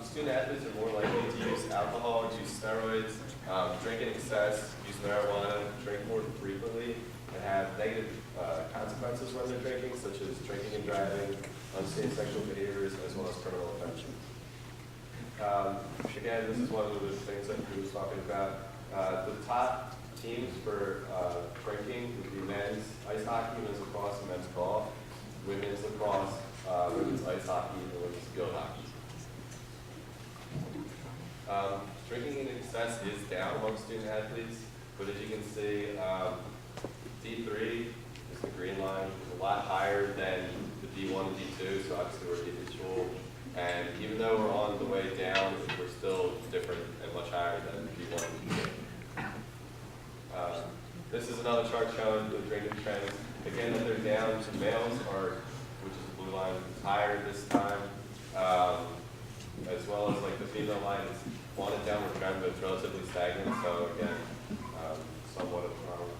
Student athletes are more likely to use alcohol, use steroids, drink in excess, use marijuana, drink more frequently, and have negative consequences when they're drinking, such as drinking and driving, unsafe sexual behaviors, as well as criminal offenses. Again, this is one of the things that we were talking about. The top teams for drinking would be men's ice hockey, men's lacrosse, and men's golf, women's lacrosse, women's ice hockey, and women's field hockey. Drinking in excess is down among student athletes, but as you can see, D3 is the green line, is a lot higher than the D1 and D2, so obviously we're individual. And even though we're on the way down, we're still different and much higher than D1 and D2. This is another chart showing the drinking trends. Again, that they're down. Males are, which is the blue line, is higher this time, as well as like the female line is on a downward trend, but it's relatively stagnant. So again, somewhat of a problem.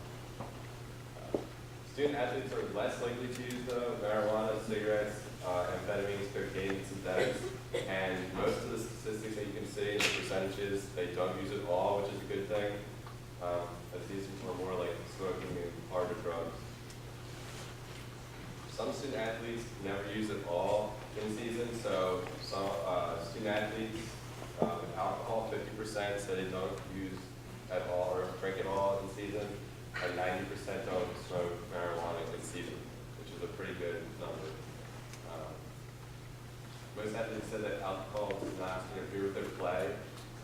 Student athletes are less likely to use marijuana, cigarettes, amphetamines, cocaine, and synthetics. And most of the statistics that you can see, the percentages, they don't use it all, which is a good thing. As these are more like smoking and harder drugs. Some student athletes never use it all in season. So some student athletes with alcohol, 50% say they don't use at all or drink at all in season, and 90% don't smoke marijuana in season, which is a pretty good number. Most athletes said that alcohol does not interfere with their play.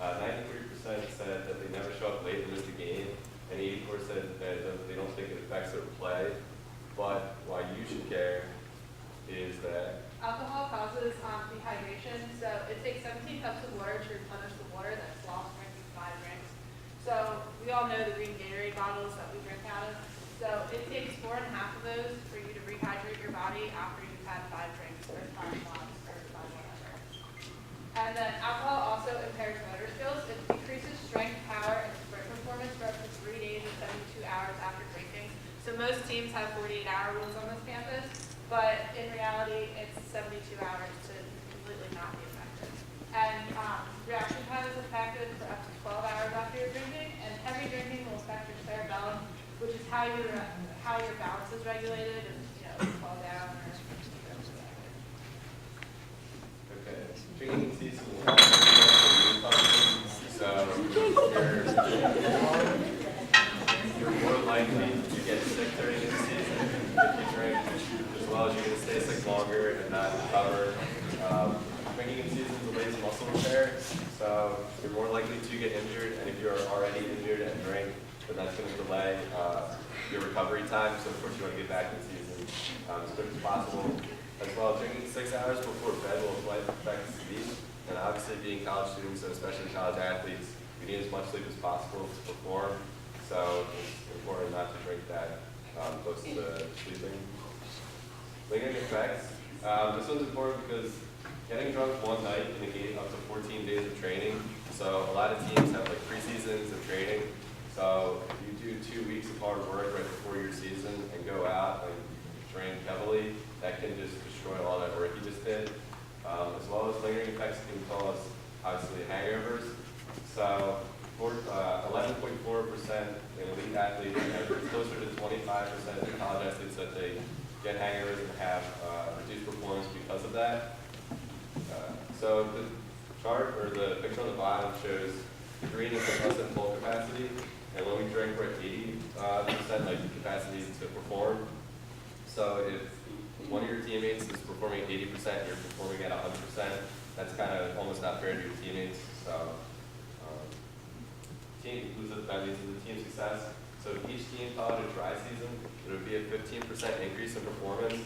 93% said that they never show up late and miss the game, and 84% said that they don't think it affects their play. But why you should care is that alcohol causes dehydration. So it takes 17 cups of water to replenish the water that's lost drinking 5 drinks. So we all know the green Gatorade bottles that we drink out of. So it takes 4.5 of those for you to rehydrate your body after you've had 5 drinks or 5 shots or 5 whatever. And then alcohol also impairs motor skills. It decreases strength, power, and sprint performance for up to 3 days and 72 hours after drinking. So most teams have 48-hour rules on this campus, but in reality, it's 72 hours to completely not be effective. And reaction time is affected for up to 12 hours after you're drinking, and heavy drinking will affect your cerebellum, which is how your balance is regulated, and you fall down or okay. Drinking season will so you're more likely to get sick during this season if you drink, as well as you're going to stay sick longer and not recover. Drinking in season delays muscle repair, so you're more likely to get injured, and if you're already injured and drink, then that's going to delay your recovery time, so of course you want to get back in season as quick as possible. As well, drinking 6 hours before bed will affect sleep, and obviously being college students, and especially college athletes, we need as much sleep as possible to perform, so it's important not to drink that close to sleeping. Lingering effects. This one's important because getting drunk one night can negate up to 14 days of training. So a lot of teams have like pre-seasons of training. So if you do 2 weeks of hard work right before your season and go out and drink heavily, that can just destroy all that work you just did. As well as lingering effects can cause, obviously, hangovers. So 11.4% in elite athletes, and closer to 25% in college athletes that they get hangovers and have reduced performance because of that. So the chart, or the picture on the bottom, shows the green is the plus full capacity, and when we drink, we're at 80% like capacity to perform. So if one of your teammates is performing at 80% and you're performing at 100%, that's kind of almost not fair to your teammates. So team includes the team success. So if each team followed a dry season, it would be a 15% increase in performance,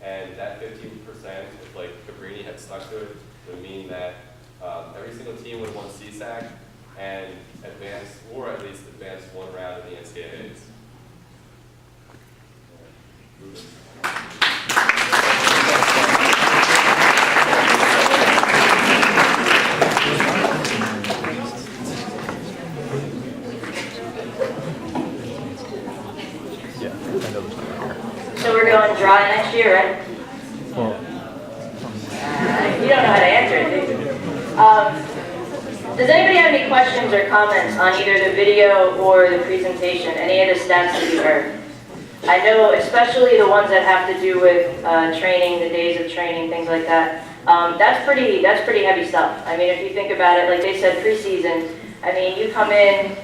and that 15%, if like Cabrini had stuck to it, would mean that every single team would have won SAAC and advanced, or at least advanced one round in the NCAAs. So we're going dry next year, right? Well, You don't know how to answer it, do you? Does anybody have any questions or comments on either the video or the presentation, any of the stats that you heard? I know especially the ones that have to do with training, the days of training, things like that. That's pretty heavy stuff. I mean, if you think about it, like they said, preseason, I mean, you come in,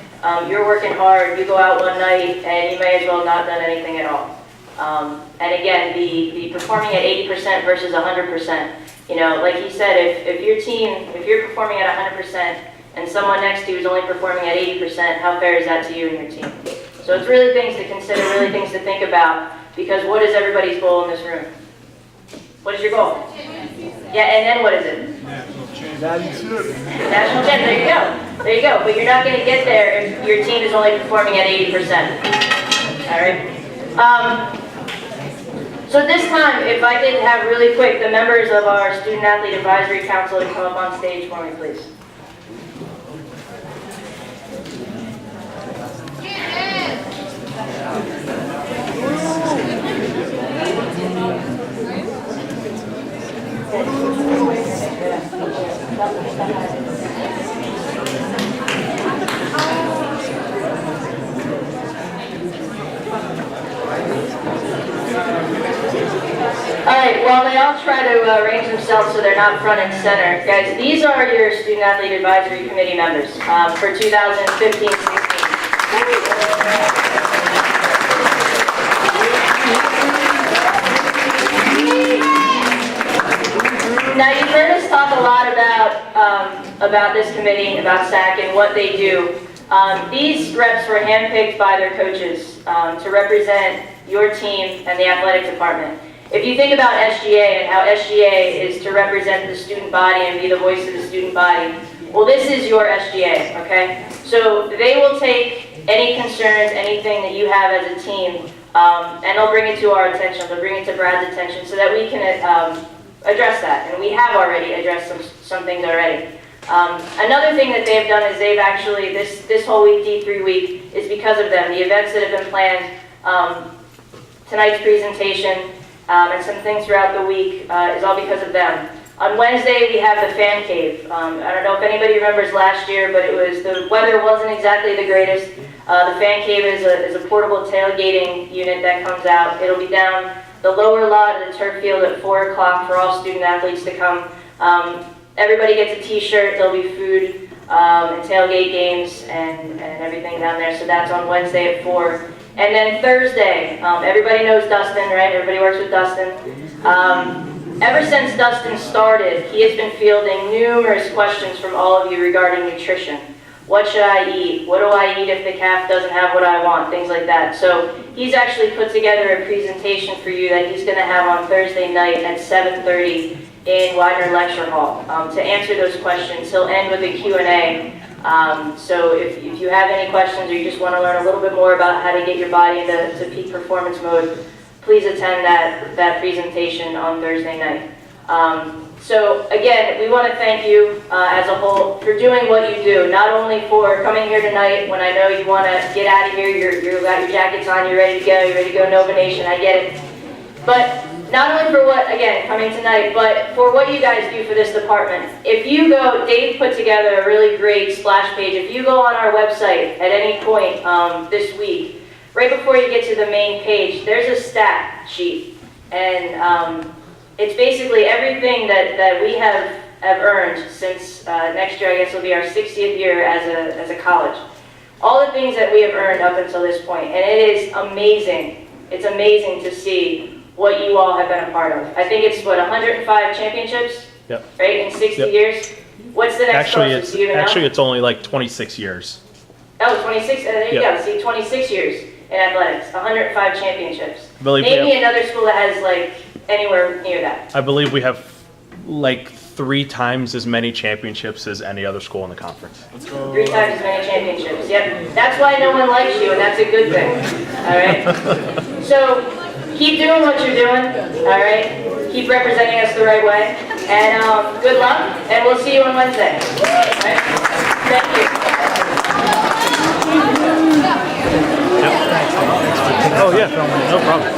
you're working hard, you go out one night, and you may as well not done anything at all. And again, the performing at 80% versus 100%. You know, like he said, if you're performing at 100% and someone next to you is only performing at 80%, how fair is that to you and your team? So it's really things to consider, really things to think about, because what is everybody's goal in this room? What is your goal? Yeah, and then what is it? National championship. National champ, there you go. There you go. But you're not going to get there if your team is only performing at 80%. All right? So this time, if I could have really quick the members of our Student Athlete Advisory Council to come up on stage for me, please. All right, while they all try to arrange themselves so they're not front and center, guys, these are your Student Athlete Advisory Committee members for 2015-16. Now, you've heard us talk a lot about this committee, about SAAC, and what they do. These reps were handpicked by their coaches to represent your team and the athletic department. If you think about SGA and how SGA is to represent the student body and be the voice of the student body, well, this is your SGA, okay? So they will take any concerns, anything that you have as a team, and they'll bring it to our attention. They'll bring it to Brad's attention so that we can address that. And we have already addressed some things already. Another thing that they've done is they've actually, this whole week, D3 week, is because of them. The events that have been planned, tonight's presentation, and some things throughout the week is all because of them. On Wednesday, we have the fan cave. I don't know if anybody remembers last year, but the weather wasn't exactly the greatest. The fan cave is a portable tailgating unit that comes out. It'll be down the lower lot of the turf field at 4 o'clock for all student athletes to come. Everybody gets a t-shirt, there'll be food and tailgate games and everything down there. So that's on Wednesday at 4. And then Thursday, everybody knows Dustin, right? Everybody works with Dustin. Ever since Dustin started, he has been fielding numerous questions from all of you regarding nutrition. What should I eat? What do I eat if the calf doesn't have what I want? Things like that. So he's actually put together a presentation for you that he's going to have on Thursday night at 7:30 in Widener Lecture Hall to answer those questions. He'll end with a Q&A. So if you have any questions or you just want to learn a little bit more about how to get your body into peak performance mode, please attend that presentation on Thursday night. So again, we want to thank you as a whole for doing what you do, not only for coming here tonight when I know you want to get out of here, you've got your jackets on, you're ready to go Nova Nation, I get it. But not only for coming tonight, but for what you guys do for this department. If you go, Dave put together a really great splash page. If you go on our website at any point this week, right before you get to the main page, there's a stat sheet. And it's basically everything that we have earned since next year, I guess will be our 60th year as a college. All the things that we have earned up until this point. And it is amazing. It's amazing to see what you all have been a part of. I think it's, 105 championships? Yep. Right, in 60 years? What's the next closest? Do you even know? Actually, it's only like 26 years. Oh, 26, there you go. See, 26 years in athletics, 105 championships. Name me another school that has anywhere near that. I believe we have 3 times as many championships as any other school in the conference. 3 times as many championships, yep. That's why no one likes you, and that's a good thing, all right? So, keep doing what you're doing, all right? Keep representing us the right way, and good luck, and we'll see you on Wednesday. All right? Thank you. Oh, yeah, no problem.